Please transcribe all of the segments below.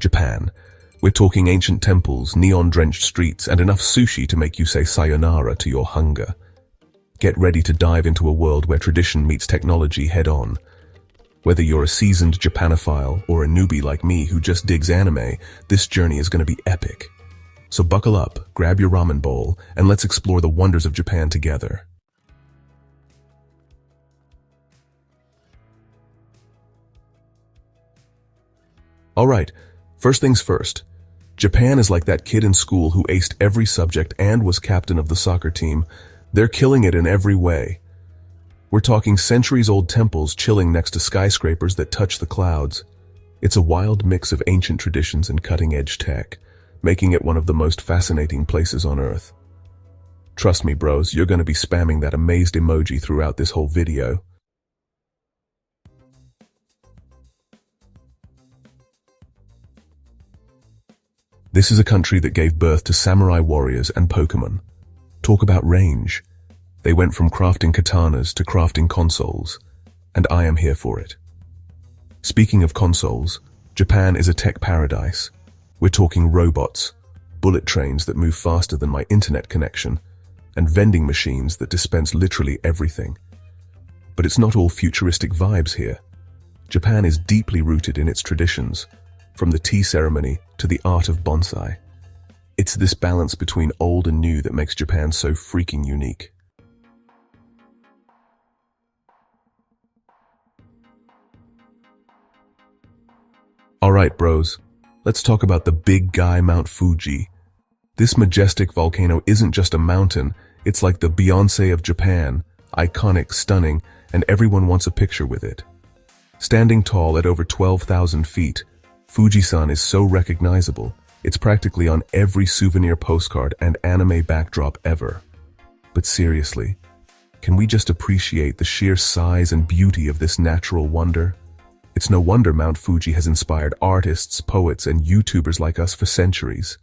Japan. We're talking ancient temples, neon-drenched streets, and enough sushi to make you say sayonara to your hunger. Get ready to dive into a world where tradition meets technology head-on. Whether you're a seasoned Japanophile or a newbie like me who just digs anime, this journey is going to be epic. So buckle up, grab your ramen bowl, and let's explore the wonders of Japan together. Alright, first things first. Japan is like that kid in school who aced every subject and was captain of the soccer team. They're killing it in every way. We're talking centuries-old temples chilling next to skyscrapers that touch the clouds. It's a wild mix of ancient traditions and cutting-edge tech, making it one of the most fascinating places on Earth. Trust me, bros, you're going to be spamming that amazed emoji throughout this whole video. This is a country that gave birth to samurai warriors and Pokemon. Talk about range. They went from crafting katanas to crafting consoles, and I am here for it. Speaking of consoles, Japan is a tech paradise. We're talking robots, bullet trains that move faster than my internet connection, and vending machines that dispense literally everything. But it's not all futuristic vibes here. Japan is deeply rooted in its traditions, from the tea ceremony to the art of bonsai. It's this balance between old and new that makes Japan so freaking unique. Alright, bros, let's talk about the big guy Mount Fuji. This majestic volcano isn't just a mountain, it's like the Beyoncé of Japan, iconic, stunning, and everyone wants a picture with it. Standing tall at over 12,000 feet, Fuji-san is so recognizable, it's practically on every souvenir postcard and anime backdrop ever. But seriously, can we just appreciate the sheer size and beauty of this natural wonder? It's no wonder Mount Fuji has inspired artists, poets, and YouTubers like us for centuries.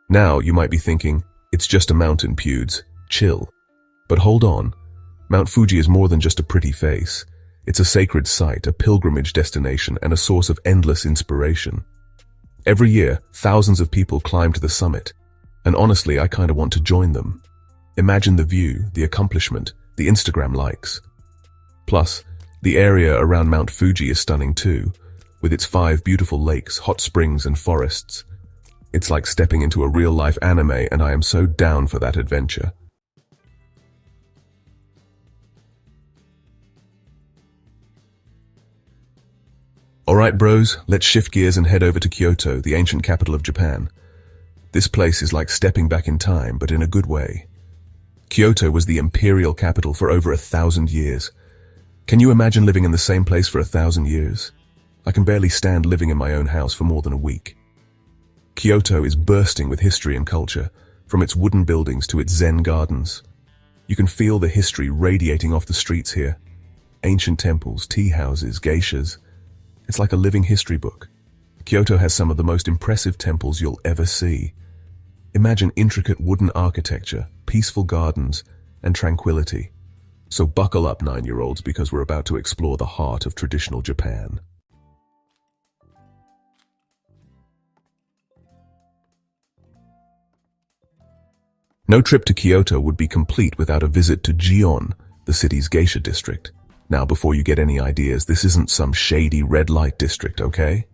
Now, you might be thinking, it's just a mountain, Pewds. Chill. But hold on. Mount Fuji is more than just a pretty face. It's a sacred site, a pilgrimage destination, and a source of endless inspiration. Every year, thousands of people climb to the summit, and honestly, I kinda want to join them. Imagine the view, the accomplishment, the Instagram likes. Plus, the area around Mount Fuji is stunning too, with its 5 beautiful lakes, hot springs, and forests. It's like stepping into a real-life anime, and I am so down for that adventure. Alright bros, let's shift gears and head over to Kyoto, the ancient capital of Japan. This place is like stepping back in time, but in a good way. Kyoto was the imperial capital for over 1,000 years. Can you imagine living in the same place for 1,000 years? I can barely stand living in my own house for more than a week. Kyoto is bursting with history and culture, from its wooden buildings to its Zen gardens. You can feel the history radiating off the streets here. Ancient temples, tea houses, geishas. It's like a living history book. Kyoto has some of the most impressive temples you'll ever see. Imagine intricate wooden architecture, peaceful gardens, and tranquility. So buckle up, 9-year-olds, because we're about to explore the heart of traditional Japan. No trip to Kyoto would be complete without a visit to Gion, the city's geisha district. Now, before you get any ideas, this isn't some shady red light district, okay?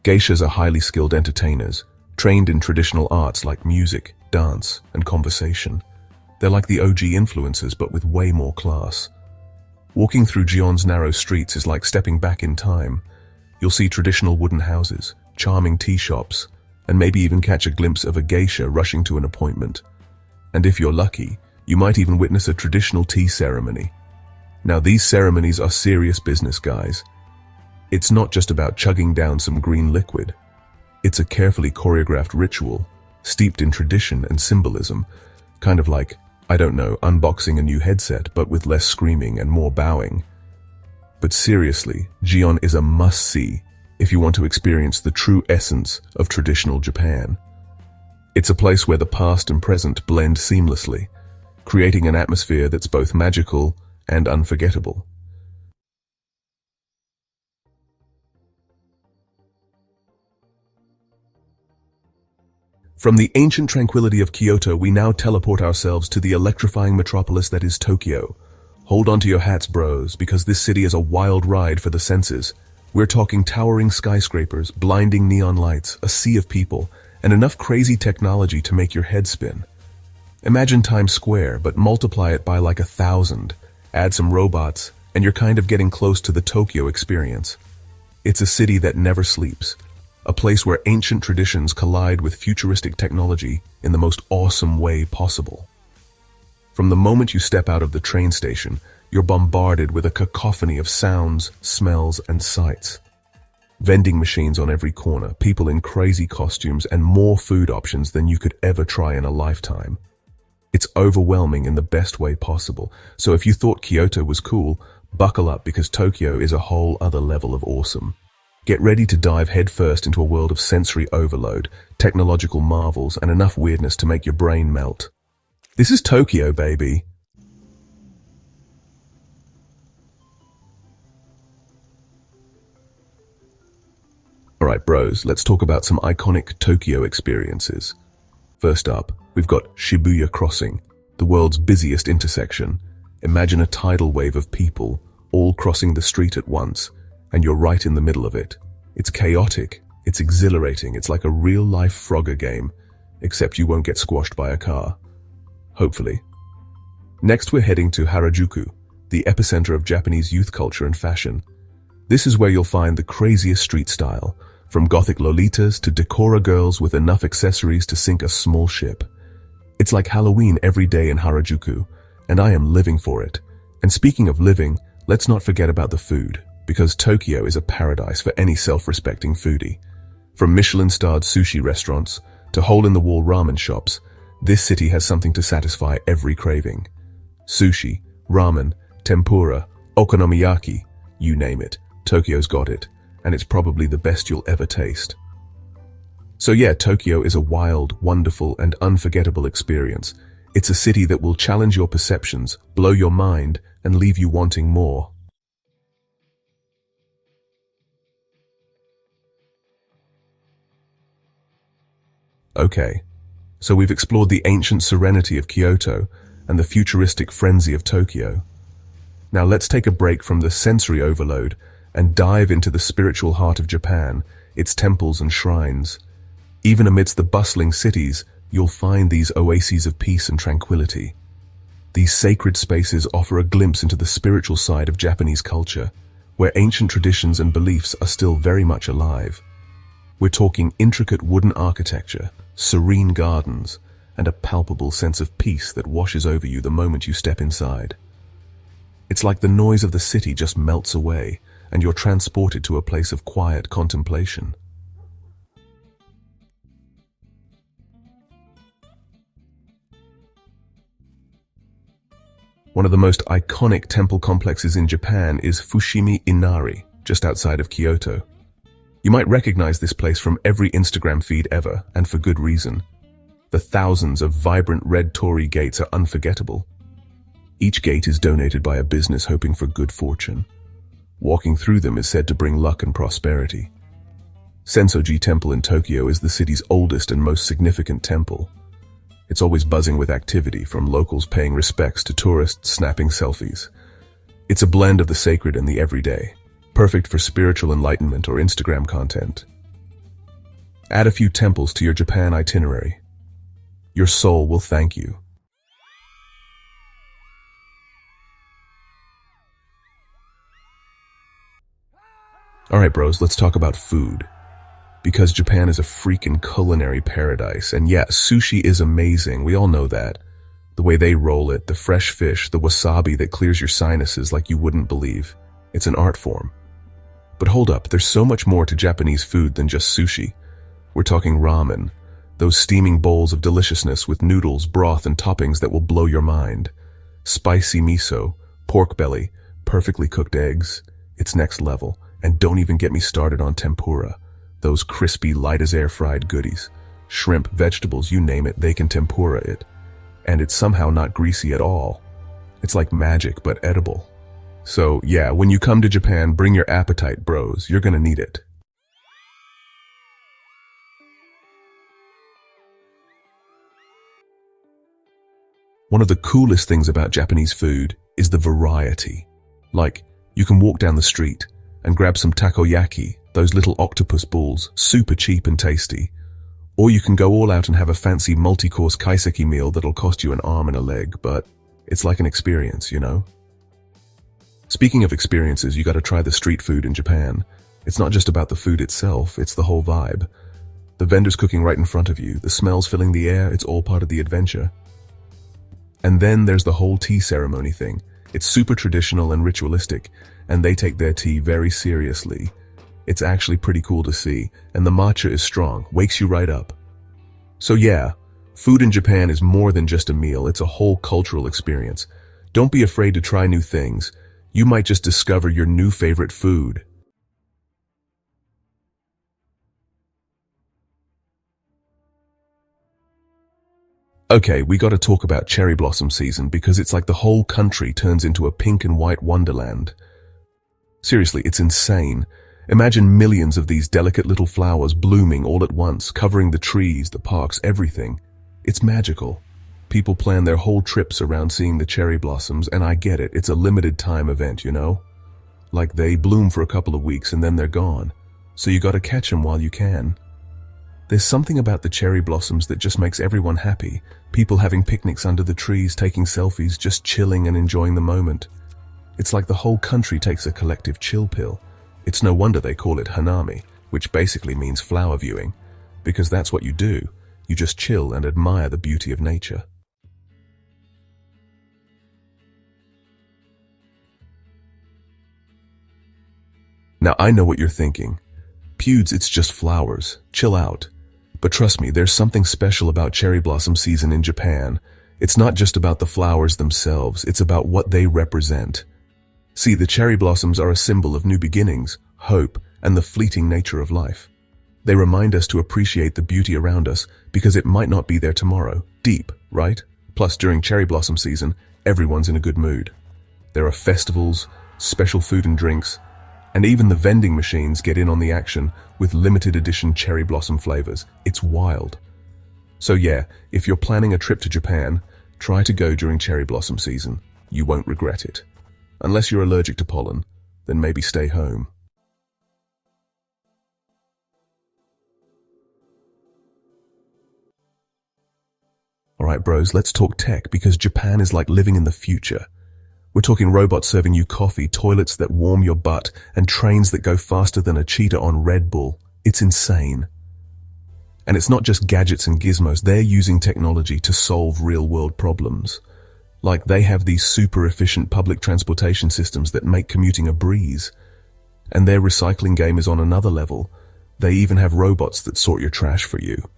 Geishas are highly skilled entertainers, trained in traditional arts like music, dance, and conversation. They're like the OG influencers, but with way more class. Walking through Gion's narrow streets is like stepping back in time. You'll see traditional wooden houses, charming tea shops, and maybe even catch a glimpse of a geisha rushing to an appointment. And if you're lucky, you might even witness a traditional tea ceremony. Now, these ceremonies are serious business, guys. It's not just about chugging down some green liquid. It's a carefully choreographed ritual, steeped in tradition and symbolism, kind of like, I don't know, unboxing a new headset, but with less screaming and more bowing. But seriously, Gion is a must-see if you want to experience the true essence of traditional Japan. It's a place where the past and present blend seamlessly. creating an atmosphere that's both magical and unforgettable. From the ancient tranquility of Kyoto, we now teleport ourselves to the electrifying metropolis that is Tokyo. Hold on to your hats, bros, because this city is a wild ride for the senses. We're talking towering skyscrapers, blinding neon lights, a sea of people, and enough crazy technology to make your head spin. Imagine Times Square, but multiply it by like 1,000. Add some robots, and you're kind of getting close to the Tokyo experience. It's a city that never sleeps. A place where ancient traditions collide with futuristic technology in the most awesome way possible. From the moment you step out of the train station, you're bombarded with a cacophony of sounds, smells, and sights. Vending machines on every corner, people in crazy costumes, and more food options than you could ever try in a lifetime. It's overwhelming in the best way possible, so if you thought Kyoto was cool, buckle up because Tokyo is a whole other level of awesome. Get ready to dive headfirst into a world of sensory overload, technological marvels, and enough weirdness to make your brain melt. This is Tokyo, baby. Alright bros, let's talk about some iconic Tokyo experiences. First up, we've got Shibuya Crossing, the world's busiest intersection. Imagine a tidal wave of people, all crossing the street at once, and you're right in the middle of it. It's chaotic, it's exhilarating, it's like a real-life Frogger game, except you won't get squashed by a car. Hopefully. Next we're heading to Harajuku, the epicenter of Japanese youth culture and fashion. This is where you'll find the craziest street style, from gothic lolitas to decora girls with enough accessories to sink a small ship. It's like Halloween every day in Harajuku, and I am living for it. And speaking of living, let's not forget about the food, because Tokyo is a paradise for any self-respecting foodie. From Michelin-starred sushi restaurants to hole-in-the-wall ramen shops, this city has something to satisfy every craving. Sushi, ramen, tempura, okonomiyaki, you name it, Tokyo's got it, and it's probably the best you'll ever taste. So yeah, Tokyo is a wild, wonderful, and unforgettable experience. It's a city that will challenge your perceptions, blow your mind, and leave you wanting more. Okay, so we've explored the ancient serenity of Kyoto and the futuristic frenzy of Tokyo. Now let's take a break from the sensory overload and dive into the spiritual heart of Japan, its temples and shrines. Even amidst the bustling cities, you'll find these oases of peace and tranquility. These sacred spaces offer a glimpse into the spiritual side of Japanese culture, where ancient traditions and beliefs are still very much alive. We're talking intricate wooden architecture, serene gardens, and a palpable sense of peace that washes over you the moment you step inside. It's like the noise of the city just melts away, and you're transported to a place of quiet contemplation. One of the most iconic temple complexes in Japan is Fushimi Inari, just outside of Kyoto. You might recognize this place from every Instagram feed ever, and for good reason. The thousands of vibrant red torii gates are unforgettable. Each gate is donated by a business hoping for good fortune. Walking through them is said to bring luck and prosperity. Senso-ji Temple in Tokyo is the city's oldest and most significant temple. It's always buzzing with activity, from locals paying respects to tourists snapping selfies. It's a blend of the sacred and the everyday, perfect for spiritual enlightenment or Instagram content. Add a few temples to your Japan itinerary. Your soul will thank you. Alright bros, let's talk about food. Because Japan is a freaking culinary paradise, and yeah, sushi is amazing, we all know that. The way they roll it, the fresh fish, the wasabi that clears your sinuses like you wouldn't believe. It's an art form. But hold up, there's so much more to Japanese food than just sushi. We're talking ramen, those steaming bowls of deliciousness with noodles, broth, and toppings that will blow your mind. Spicy miso, pork belly, perfectly cooked eggs. It's next level. And don't even get me started on tempura. Those crispy, light-as-air fried goodies. Shrimp, vegetables, you name it, they can tempura it. and it's somehow not greasy at all. It's like magic, but edible. So yeah, when you come to Japan, bring your appetite, bros. You're gonna need it. One of the coolest things about Japanese food is the variety. Like, you can walk down the street and grab some takoyaki, those little octopus balls, super cheap and tasty. Or you can go all out and have a fancy multi-course kaiseki meal that'll cost you an arm and a leg, but it's like an experience, you know? Speaking of experiences, you gotta try the street food in Japan. It's not just about the food itself, it's the whole vibe. The vendors cooking right in front of you, the smells filling the air, it's all part of the adventure. And then there's the whole tea ceremony thing. It's super traditional and ritualistic, and they take their tea very seriously. It's actually pretty cool to see, and the matcha is strong, wakes you right up. So yeah, food in Japan is more than just a meal, it's a whole cultural experience. Don't be afraid to try new things. You might just discover your new favorite food. Okay, we gotta talk about cherry blossom season because it's like the whole country turns into a pink and white wonderland. Seriously, it's insane. Imagine millions of these delicate little flowers blooming all at once, covering the trees, the parks, everything. It's magical. People plan their whole trips around seeing the cherry blossoms, and I get it, it's a limited time event, you know? Like they bloom for a couple of weeks and then they're gone. So you gotta catch them while you can. There's something about the cherry blossoms that just makes everyone happy. People having picnics under the trees, taking selfies, just chilling and enjoying the moment. It's like the whole country takes a collective chill pill. It's no wonder they call it hanami, which basically means flower viewing, because that's what you do. You just chill and admire the beauty of nature. Now I know what you're thinking. Pewds, it's just flowers. Chill out. But trust me, there's something special about cherry blossom season in Japan. It's not just about the flowers themselves, it's about what they represent. See, the cherry blossoms are a symbol of new beginnings, hope, and the fleeting nature of life. They remind us to appreciate the beauty around us because it might not be there tomorrow. Deep, right? Plus, during cherry blossom season, everyone's in a good mood. There are festivals, special food and drinks, and even the vending machines get in on the action with limited edition cherry blossom flavors. It's wild. So yeah, if you're planning a trip to Japan, try to go during cherry blossom season. You won't regret it. Unless you're allergic to pollen, then maybe stay home. Alright bros, let's talk tech because Japan is like living in the future. We're talking robots serving you coffee, toilets that warm your butt, and trains that go faster than a cheetah on Red Bull. It's insane. And it's not just gadgets and gizmos, they're using technology to solve real-world problems. Like they have these super efficient public transportation systems that make commuting a breeze. And their recycling game is on another level. They even have robots that sort your trash for you.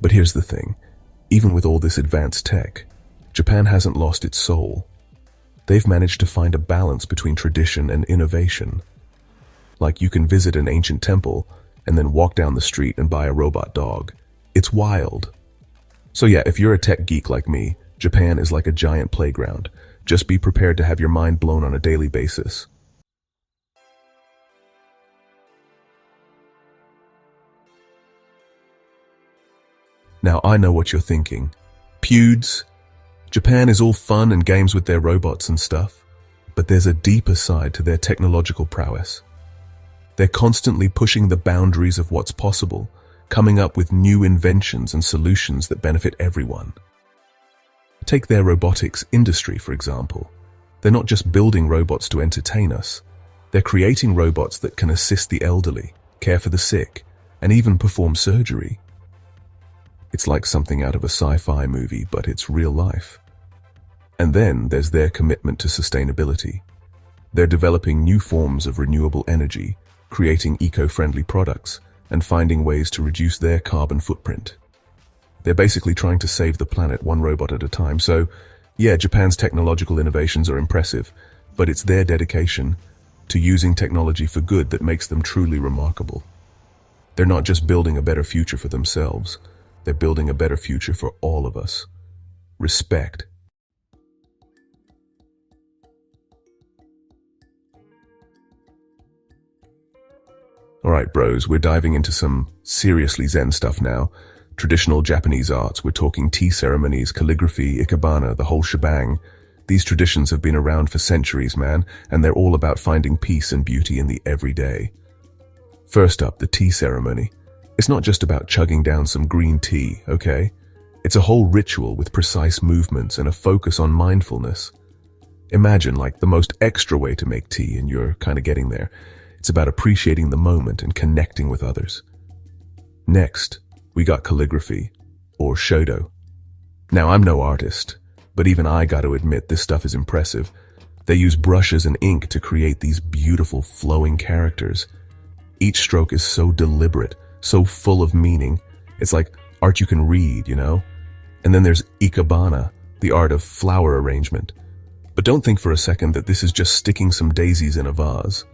But here's the thing. Even with all this advanced tech, Japan hasn't lost its soul. They've managed to find a balance between tradition and innovation. Like you can visit an ancient temple and then walk down the street and buy a robot dog. It's wild. So yeah, if you're a tech geek like me, Japan is like a giant playground. Just be prepared to have your mind blown on a daily basis. Now I know what you're thinking. Pewds. Japan is all fun and games with their robots and stuff, but there's a deeper side to their technological prowess. They're constantly pushing the boundaries of what's possible, coming up with new inventions and solutions that benefit everyone. Take their robotics industry, for example. They're not just building robots to entertain us. They're creating robots that can assist the elderly, care for the sick, and even perform surgery. It's like something out of a sci-fi movie, but it's real life. And then there's their commitment to sustainability. They're developing new forms of renewable energy, creating eco-friendly products, and finding ways to reduce their carbon footprint. They're basically trying to save the planet one robot at a time. So, yeah, Japan's technological innovations are impressive, but it's their dedication to using technology for good that makes them truly remarkable. They're not just building a better future for themselves, they're building a better future for all of us. respect. Alright bros, we're diving into some seriously Zen stuff now. Traditional Japanese arts, we're talking tea ceremonies, calligraphy, ikebana, the whole shebang. These traditions have been around for centuries, man, and they're all about finding peace and beauty in the everyday. First up, the tea ceremony. It's not just about chugging down some green tea, okay? It's a whole ritual with precise movements and a focus on mindfulness. Imagine like the most extra way to make tea, and you're kind of getting there. It's about appreciating the moment and connecting with others. Next, we got calligraphy, or shodo. Now, I'm no artist, but even I got to admit this stuff is impressive. They use brushes and ink to create these beautiful flowing characters. Each stroke is so deliberate, so full of meaning. It's like art you can read, you know? And then there's ikebana, the art of flower arrangement. But don't think for a second that this is just sticking some daisies in a vase.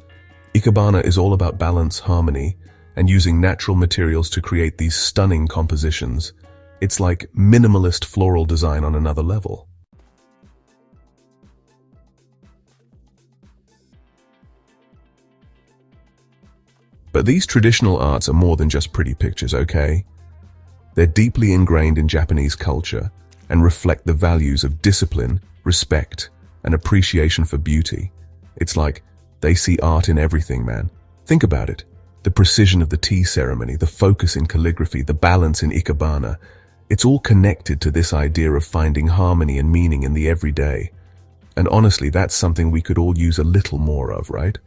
Ikebana is all about balance, harmony, and using natural materials to create these stunning compositions. It's like minimalist floral design on another level. But these traditional arts are more than just pretty pictures, okay? They're deeply ingrained in Japanese culture and reflect the values of discipline, respect, and appreciation for beauty. It's like they see art in everything, man. Think about it. The precision of the tea ceremony, the focus in calligraphy, the balance in ikebana. It's all connected to this idea of finding harmony and meaning in the everyday. And honestly, that's something we could all use a little more of, right?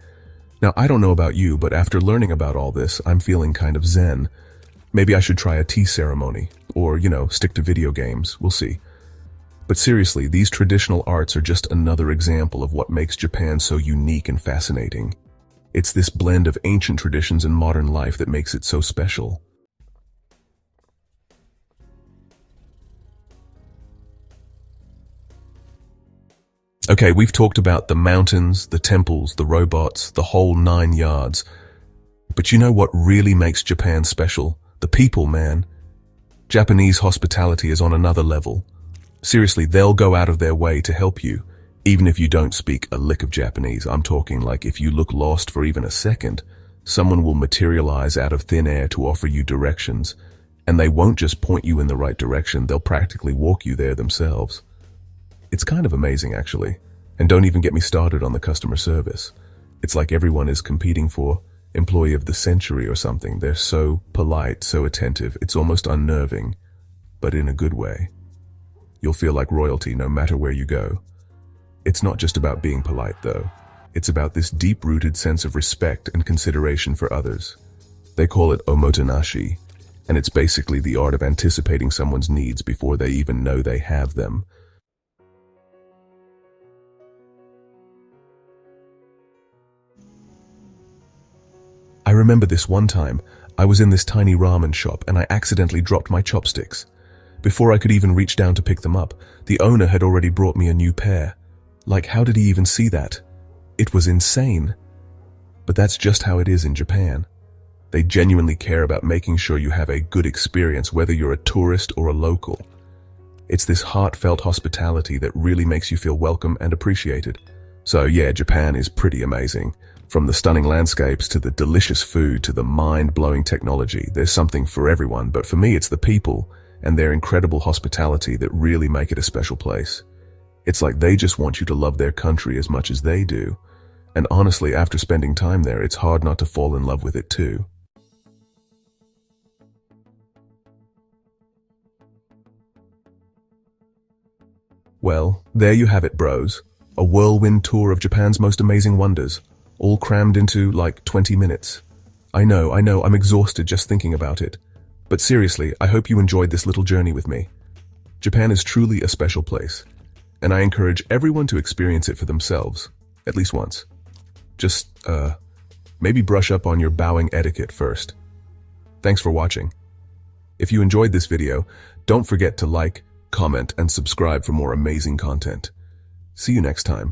Now, I don't know about you, but after learning about all this, I'm feeling kind of zen. Maybe I should try a tea ceremony, or, stick to video games. We'll see. But seriously, these traditional arts are just another example of what makes Japan so unique and fascinating. It's this blend of ancient traditions and modern life that makes it so special. Okay, we've talked about the mountains, the temples, the robots, the whole 9 yards. But you know what really makes Japan special? The people, man. Japanese hospitality is on another level. Seriously, they'll go out of their way to help you, even if you don't speak a lick of Japanese. I'm talking like if you look lost for even a second, someone will materialize out of thin air to offer you directions, and they won't just point you in the right direction, they'll practically walk you there themselves. It's kind of amazing, actually. And don't even get me started on the customer service. It's like everyone is competing for employee of the century or something. They're so polite, so attentive, it's almost unnerving, but in a good way. You'll feel like royalty no matter where you go. It's not just about being polite, though. It's about this deep-rooted sense of respect and consideration for others. They call it omotenashi, and it's basically the art of anticipating someone's needs before they even know they have them. I remember this one time, I was in this tiny ramen shop and I accidentally dropped my chopsticks. Before I could even reach down to pick them up, the owner had already brought me a new pair. Like, how did he even see that? It was insane. But that's just how it is in Japan. They genuinely care about making sure you have a good experience, whether you're a tourist or a local. It's this heartfelt hospitality that really makes you feel welcome and appreciated. So yeah, Japan is pretty amazing. From the stunning landscapes to the delicious food to the mind-blowing technology, there's something for everyone, but for me it's the people and their incredible hospitality that really make it a special place. It's like they just want you to love their country as much as they do. And honestly, after spending time there, it's hard not to fall in love with it too. Well, there you have it, bros. A whirlwind tour of Japan's most amazing wonders, all crammed into like 20 minutes. I know, I'm exhausted just thinking about it. But seriously, I hope you enjoyed this little journey with me. Japan is truly a special place, and I encourage everyone to experience it for themselves, at least once. Just, maybe brush up on your bowing etiquette first. Thanks for watching. If you enjoyed this video, don't forget to like, comment, and subscribe for more amazing content. See you next time.